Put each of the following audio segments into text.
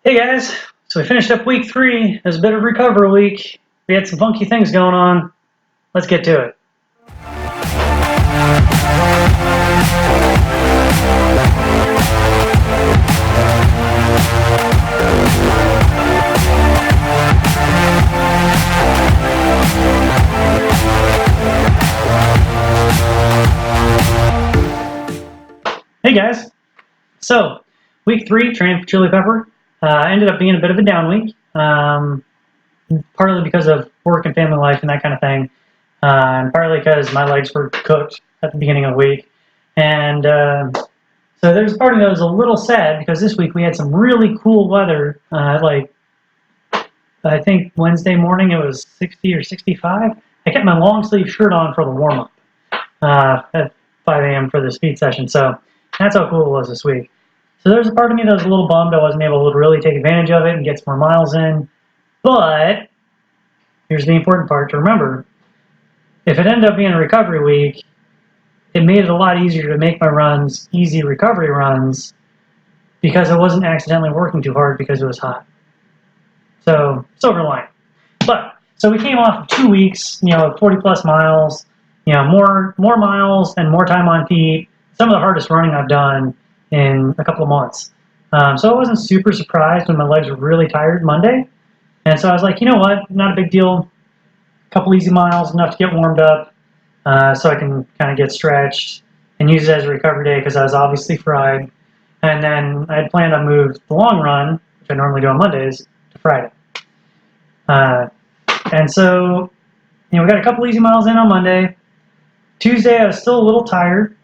Hey guys, so we finished up week 3. It was a bit of recovery week. We had some funky things going on. Let's get to it. Hey guys, so week 3 training for Chili Pepper ended up being a bit of a down week, partly because of work and family life and that kind of thing, and partly because my legs were cooked at the beginning of the week. And so there's a part of me that was a little sad because this week we had some really cool weather. Like I think Wednesday morning it was 60 or 65. I kept my long sleeve shirt on for the warm up at 5 a.m. for the speed session. So that's how cool it was this week. So there's a part of me that was a little bummed I wasn't able to really take advantage of it and get some more miles in. But here's the important part to remember. If it ended up being a recovery week, it made it a lot easier to make my runs easy recovery runs because I wasn't accidentally working too hard because it was hot. So, silver lining. But, so we came off of 2 weeks, 40 plus miles, more miles and more time on feet. Some of the hardest running I've done in a couple of months. So I wasn't super surprised when my legs were really tired Monday. And so I was like, you know what, not a big deal. A couple easy miles, enough to get warmed up so I can kind of get stretched and use it as a recovery day because I was obviously fried. And then I had planned on move the long run, which I normally do on Mondays, to Friday. And so, we got a couple easy miles in on Monday. Tuesday, I was still a little tired,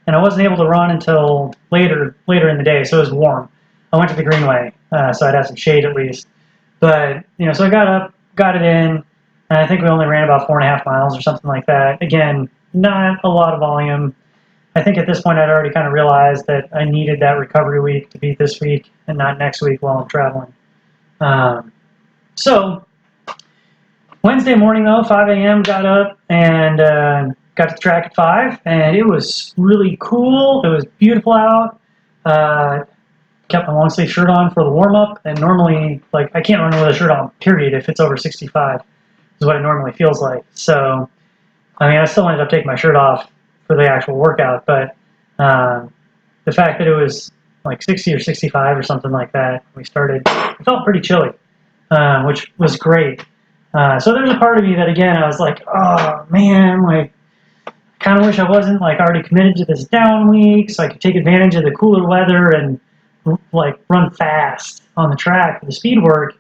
and I wasn't able to run until later in the day, so it was warm. I went to the Greenway, so I'd have some shade at least. But, so I got up, got it in, and I think we only ran about 4.5 miles or something like that. Again, not a lot of volume. I think at this point I'd already kind of realized that I needed that recovery week to beat this week and not next week while I'm traveling. So, Wednesday morning though, 5 a.m. got up and got to the track at 5, and it was really cool. It was beautiful out. Kept my long sleeve shirt on for the warm up, and normally, I can't run with a shirt on, period, if it's over 65, is what it normally feels like. So, I still ended up taking my shirt off for the actual workout, but the fact that it was like 60 or 65 or something like that, we started, it felt pretty chilly, which was great. So there's a part of me that, again, I was like, oh man, kind of wish I wasn't already committed to this down week so I could take advantage of the cooler weather and run fast on the track for the speed work.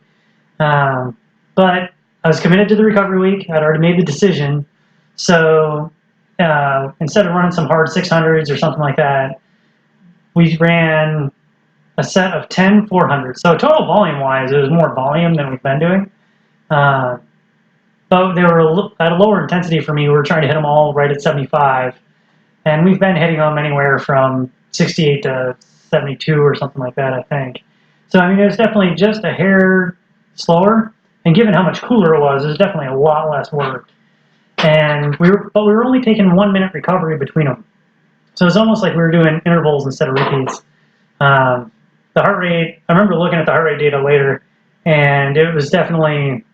But I was committed to the recovery week. I'd already made the decision. So instead of running some hard 600s or something like that, we ran a set of 10 400s. So total volume-wise, it was more volume than we've been doing. But they were at a lower intensity for me. We were trying to hit them all right at 75. And we've been hitting them anywhere from 68 to 72 or something like that, I think. So, it was definitely just a hair slower. And given how much cooler it was definitely a lot less work. And we were only taking 1 minute recovery between them. So it's almost like we were doing intervals instead of repeats. The heart rate, I remember looking at the heart rate data later, and it was definitely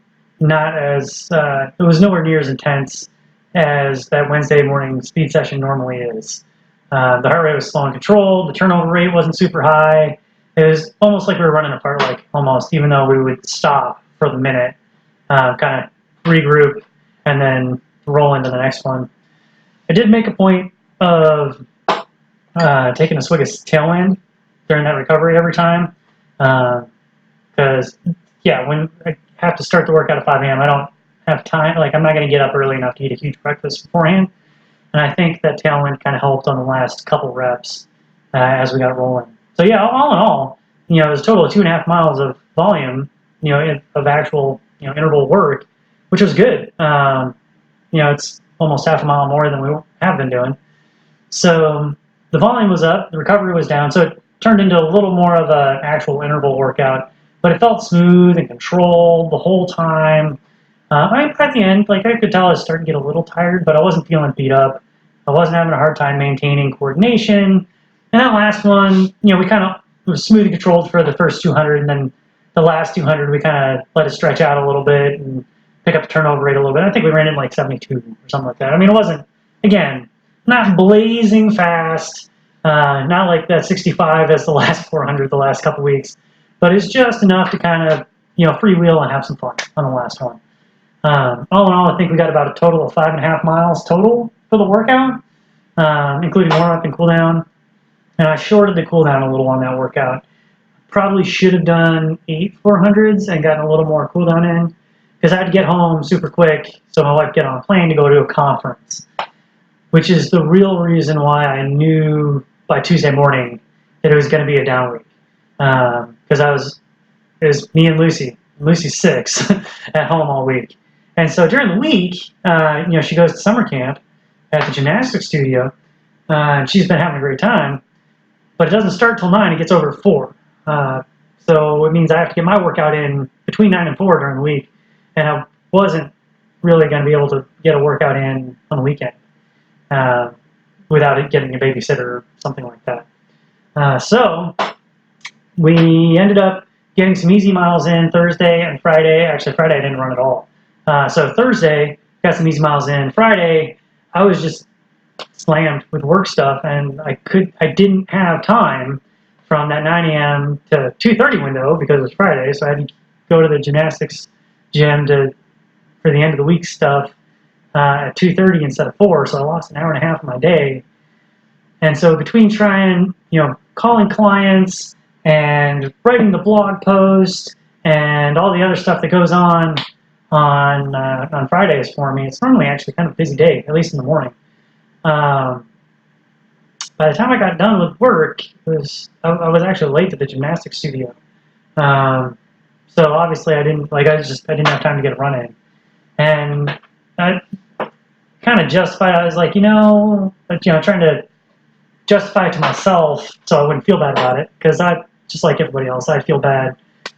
not as, it was nowhere near as intense as that Wednesday morning speed session normally is. The heart rate was slow and controlled, the turnover rate wasn't super high. It was almost like we were running apart, almost, even though we would stop for the minute, kind of regroup, and then roll into the next one. I did make a point of taking a swig of Tailwind during that recovery every time, because when I have to start the workout at 5 a.m., I don't have time. I'm not going to get up early enough to eat a huge breakfast beforehand, and I think that Tailwind kind of helped on the last couple reps as we got rolling. So all in all, it was a total of 2.5 miles of volume, of actual interval work, which was good. It's almost half a mile more than we have been doing. So the volume was up, the recovery was down, so it turned into a little more of an actual interval workout, but it felt smooth and controlled the whole time. At the end, I could tell I was starting to get a little tired, but I wasn't feeling beat up. I wasn't having a hard time maintaining coordination. And that last one, we kind of was smoothly controlled for the first 200, and then the last 200 we kind of let it stretch out a little bit and pick up the turnover rate a little bit. I think we ran in like 72 or something like that. I mean, it wasn't, again, not blazing fast, not like that 65 as the last 400 the last couple weeks, but it's just enough to kind of, freewheel and have some fun on the last one. All in all, I think we got about a total of 5.5 miles total for the workout, including warm-up and cool-down. And I shorted the cool-down a little on that workout. Probably should have done 8 400s and gotten a little more cool-down in, because I had to get home super quick so my wife could get on a plane to go to a conference, which is the real reason why I knew by Tuesday morning that it was going to be a down week. Because it was me and Lucy. Lucy's 6 at home all week. And so during the week, she goes to summer camp at the gymnastics studio. She's been having a great time, but it doesn't start till 9. It gets over at 4. So it means I have to get my workout in between 9 and 4 during the week. And I wasn't really going to be able to get a workout in on the weekend without it getting a babysitter or something like that. So we ended up getting some easy miles in Thursday and Friday. Actually, Friday I didn't run at all. So Thursday, got some easy miles in. Friday, I was just slammed with work stuff, and I didn't have time from that 9 a.m. to 2:30 window because it was Friday, so I had to go to the gymnastics gym for the end of the week stuff at 2:30 instead of 4, so I lost an hour and a half of my day. And so between trying, calling clients and writing the blog post and all the other stuff that goes on Fridays for me, it's normally actually kind of a busy day, at least in the morning. By the time I got done with work, I was actually late to the gymnastics studio. So obviously I didn't have time to get a run in. And I kind of justified, I was like, trying to justify it to myself so I wouldn't feel bad about it, because I, just like everybody else, I feel bad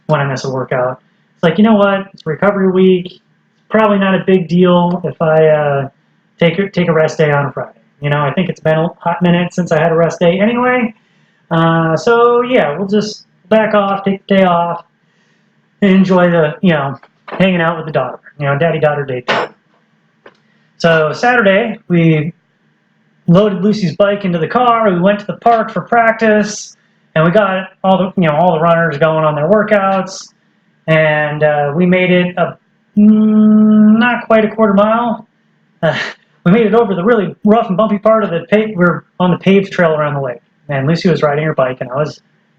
when I miss a workout. It's like, you know what, it's recovery week, probably not a big deal if I take a rest day on a Friday. I think it's been a hot minute since I had a rest day anyway. So yeah, we'll just back off, take the day off, and enjoy the, hanging out with the daughter, daddy-daughter date. So Saturday, we loaded Lucy's bike into the car. We went to the park for practice, and we got all the runners going on their workouts, and we made it not quite a quarter mile. We made it over the really rough and bumpy part of the we were on the paved trail around the lake, and Lucy was riding her bike, and I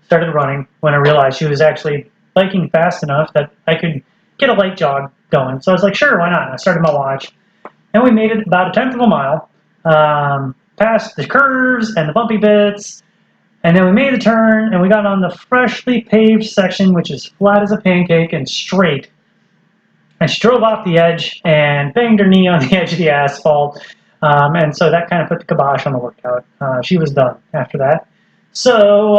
started running when I realized she was actually biking fast enough that I could get a light jog going. So I was like, sure, why not? And I started my watch, and we made it about a tenth of a mile, past the curves and the bumpy bits, and then we made the turn, and we got on the freshly paved section, which is flat as a pancake and straight. And she drove off the edge and banged her knee on the edge of the asphalt, and so that kind of put the kibosh on the workout. She was done after that. So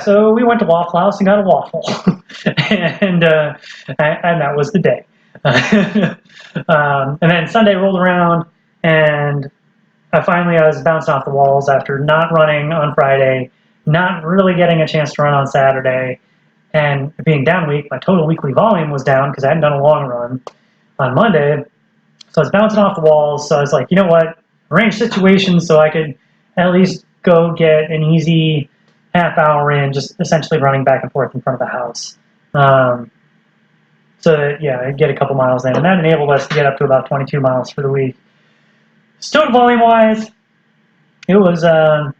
so we went to Waffle House and got a waffle, and that was the day. And then Sunday rolled around, and I was bouncing off the walls after not running on Friday, not really getting a chance to run on Saturday, and being down week. My total weekly volume was down because I hadn't done a long run on Monday. So I was bouncing off the walls. So I was like, you know what, arrange situations so I could at least go get an easy half hour in, just essentially running back and forth in front of the house. So that, I'd get a couple miles in, and that enabled us to get up to about 22 miles for the week. Total volume wise, it was a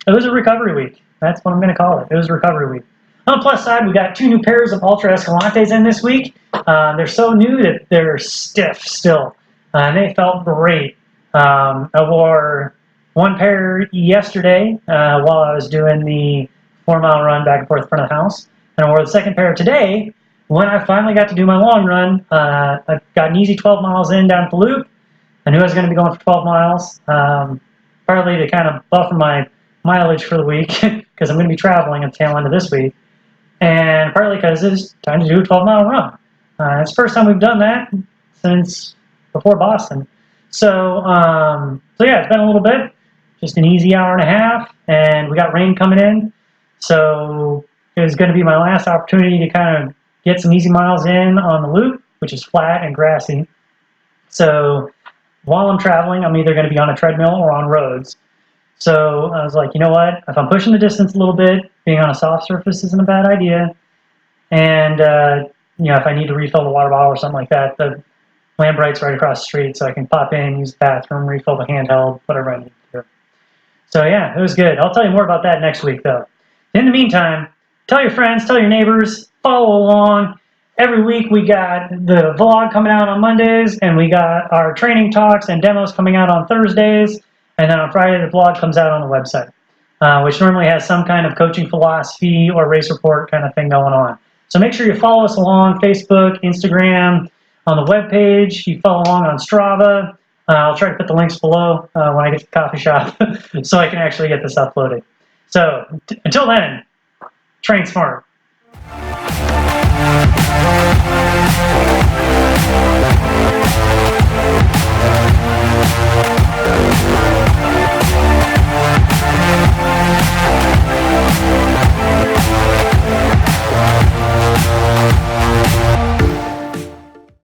recovery week. That's what I'm going to call it. It was a recovery week. On the plus side, we got 2 new pairs of Ultra Escalantes in this week. They're so new that they're stiff still, and they felt great. I wore one pair yesterday while I was doing the 4-mile run back and forth in front of the house, and I wore the second pair today when I finally got to do my long run. I got an easy 12 miles in down at the loop. I knew I was going to be going for 12 miles, partly to kind of buffer my mileage for the week because I'm going to be traveling at the tail end of this week, and partly because it's time to do a 12-mile run. It's the first time we've done that since before Boston. So yeah, it's been a little bit, just an easy hour and a half, and we got rain coming in. So is going to be my last opportunity to kind of get some easy miles in on the loop, which is flat and grassy. So while I'm traveling, I'm either going to be on a treadmill or on roads. So I was like, you know what? If I'm pushing the distance a little bit, being on a soft surface isn't a bad idea. And if I need to refill the water bottle or something like that, the Lambright's right across the street, so I can pop in, use the bathroom, refill the handheld, whatever I need to do. So yeah, it was good. I'll tell you more about that next week, though. In the meantime, tell your friends, tell your neighbors, follow along. Every week we got the vlog coming out on Mondays, and we got our training talks and demos coming out on Thursdays, and then on Friday the vlog comes out on the website, which normally has some kind of coaching philosophy or race report kind of thing going on. So make sure you follow us along Facebook, Instagram, on the webpage. You follow along on Strava. I'll try to put the links below when I get to the coffee shop so I can actually get this uploaded. So until then, train smart.